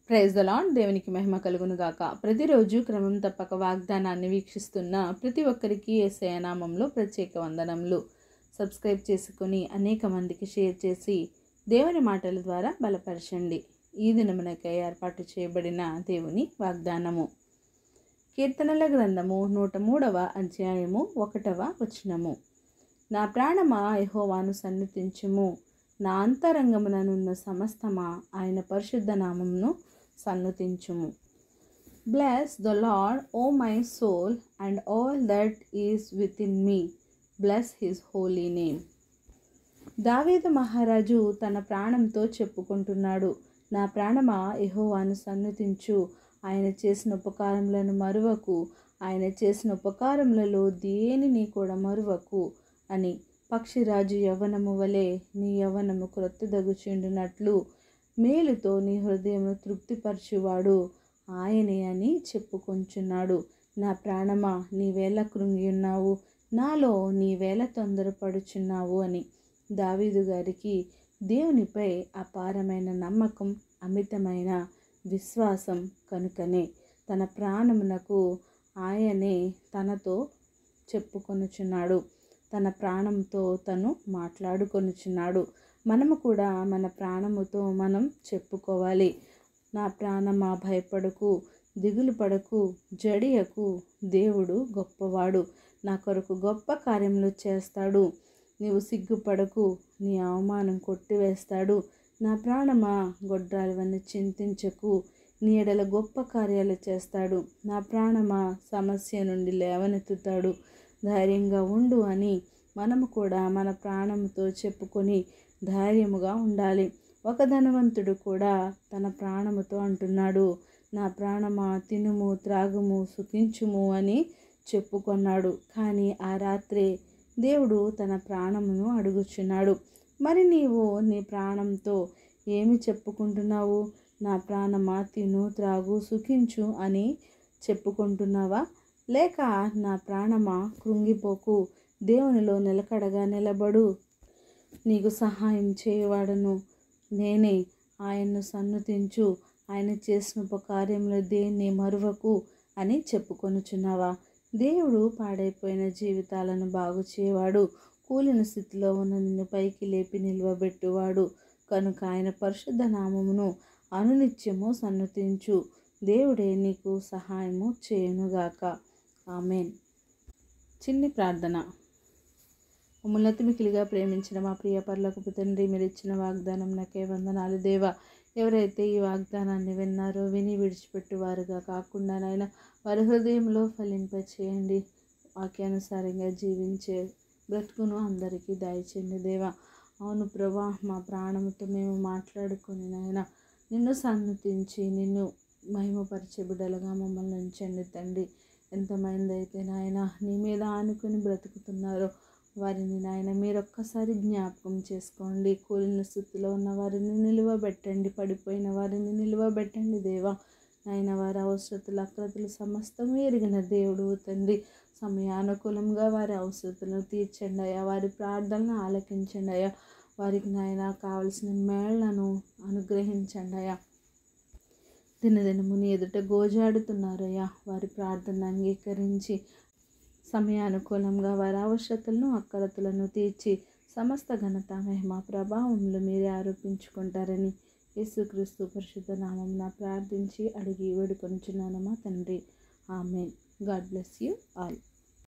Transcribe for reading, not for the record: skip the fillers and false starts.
Praise the lord. దేవునికి మహిమ కలుగును గాక. ప్రతిరోజు క్రమం తప్పక వాగ్దానాన్ని వీక్షిస్తున్న ప్రతి ఒక్కరికి యేసయ్య నామంలో ప్రత్యేక వందనములు. సబ్స్క్రైబ్ చేసుకుని అనేక మందికి షేర్ చేసి దేవుని మాటల ద్వారా బలపరచండి. ఈ దినమునకై ఏర్పాటు చేయబడిన దేవుని వాగ్దానము కీర్తనల గ్రంథము 103వ అధ్యాయము 1వ వచనము. నా ప్రాణమా యెహోవాను సన్నుతించుము, నా అంతరంగముననున్న సమస్తమా ఆయన పరిశుద్ధ నామమును సన్నుతించుము. Bless the Lord, O my soul, and all that is within me. Bless his holy name. దావీదు మహారాజు తన ప్రాణంతో చెప్పుకుంటున్నాడు, నా ప్రాణమా యెహోవాను సన్నుతించు, ఆయన చేసిన ఉపకారములను మరువకు, ఆయన చేసిన ఉపకారములలో దేనిని కూడా మరువకు అని. పక్షిరాజు యవ్వనము వలె నీ యవ్వనము క్రొత్తదగుచుండునట్లు మేలుతో నీ హృదయమును తృప్తిపరచువాడు ఆయనే అని చెప్పుకొంచున్నాడు. నా ప్రాణమా నీవేళ కృంగి ఉన్నావు, నాలో నీవేళ తొందరపడుచున్నావు అని. దావీదు గారికి దేవునిపై అపారమైన నమ్మకం, అమితమైన విశ్వాసం కనుకనే తన ప్రాణమునకు ఆయనే తనతో చెప్పుకొనుచున్నాడు. తన ప్రాణంతో తను మాట్లాడుకొనుచున్నాడు. మనము కూడా మన ప్రాణముతో మనం చెప్పుకోవాలి. నా ప్రాణమా భయపడకు, దిగులు పడకు, జడియకు, దేవుడు గొప్పవాడు, నా కొరకు గొప్ప కార్యములు చేస్తాడు. నీవు సిగ్గుపడకు, నీ అవమానం కొట్టివేస్తాడు. నా ప్రాణమా గొడ్రాలివన్నీ చింతించకు, నీ ఎడల గొప్ప కార్యాలు చేస్తాడు. నా ప్రాణమా సమస్య నుండి లేవనెత్తుతాడు, ధైర్యంగా ఉండు అని మనము కూడా మన ప్రాణముతో చెప్పుకొని ధైర్యముగా ఉండాలి. ఒక ధనవంతుడు కూడా తన ప్రాణముతో అంటున్నాడు, నా ప్రాణమా తినుము, త్రాగుము, సుఖించుము అని చెప్పుకొన్నాడు. కానీ ఆ రాత్రే దేవుడు తన ప్రాణమును అడుగుచున్నాడు. మరి నీవు నీ ప్రాణంతో ఏమి చెప్పుకుంటున్నావు? నా ప్రాణమా తిను, త్రాగు, సుఖించు అని చెప్పుకుంటున్నావా? లేక నా ప్రాణమా కృంగిపోకు, దేవునిలో నిలకడగా నిలబడు, నీకు సహాయం చేయవాడను నేనే, ఆయన్ను సన్నుతించు, ఆయన చేసిన ఉపకార్యములు దేన్ని మరువకు అని చెప్పుకొనుచున్నావా? దేవుడు పాడైపోయిన జీవితాలను బాగు చేయవాడు, కూలిన స్థితిలో ఉన్న నిన్ను పైకి లేపి నిల్వబెట్టువాడు కనుక ఆయన పరిశుద్ధ నామమును అనునిత్యము సన్నుతించు. దేవుడే నీకు సహాయము చేయునుగాక. ఆమెన్. చిన్ని ప్రార్థన. మమ్మల్ని అతిమికిలిగా ప్రేమించిన మా ప్రియ పరలోకపు తండ్రి, మీరు ఇచ్చిన వాగ్దానం నాకే వందనాలు దేవా. ఎవరైతే ఈ వాగ్దానాన్ని విన్నారో విని విడిచిపెట్టువారుగా కాకుండా నాయన వారి హృదయంలో ఫలింపచేయండి. వాక్యానుసారంగా జీవించే బ్రతుకును అందరికీ దయచేయండి దేవా. అవును ప్రభా, మా ప్రాణంతో మేము మాట్లాడుకొని నాయన నిన్ను సన్నుతించి నిన్ను మహిమపరిచే బిడ్డలుగా మమ్మల్ని ఉంచండి తండ్రి. ఎంతమంది అయితే నాయన నీ మీద ఆనుకొని బ్రతుకుతున్నారో వారిని నాయన మీరొక్కసారి జ్ఞాపకం చేసుకోండి. కూలిన స్థితిలో ఉన్న వారిని నిలువబెట్టండి, పడిపోయిన వారిని నిలువబెట్టండి దేవా. నాయన వారి అవసరతలు, అక్రతలు సమస్తము ఎరిగిన దేవుడు తండ్రి. సమయానుకూలంగా వారి అవసరతలను తీర్చండి అయ్యా, వారి ప్రార్థనలను ఆలకించండి అయ్యా, వారికి నాయన కావలసిన మేళ్లను అనుగ్రహించండి అయ్యా. దినదినము నీ ఎదుట గోజాడుతున్నారయ్యా, వారి ప్రార్థన అంగీకరించి సమయానుకూలంగా వారి అవసరతలను, అక్కరతలను తీర్చి సమస్త ఘనత, మహిమ, ప్రభావములు మీరే ఆరోపించుకుంటారని యేసుక్రీస్తు పరిశుద్ధ నామమున ప్రార్థించి అడిగి వేడుకొనుచున్నాను మా తండ్రి. Amen. God bless you all.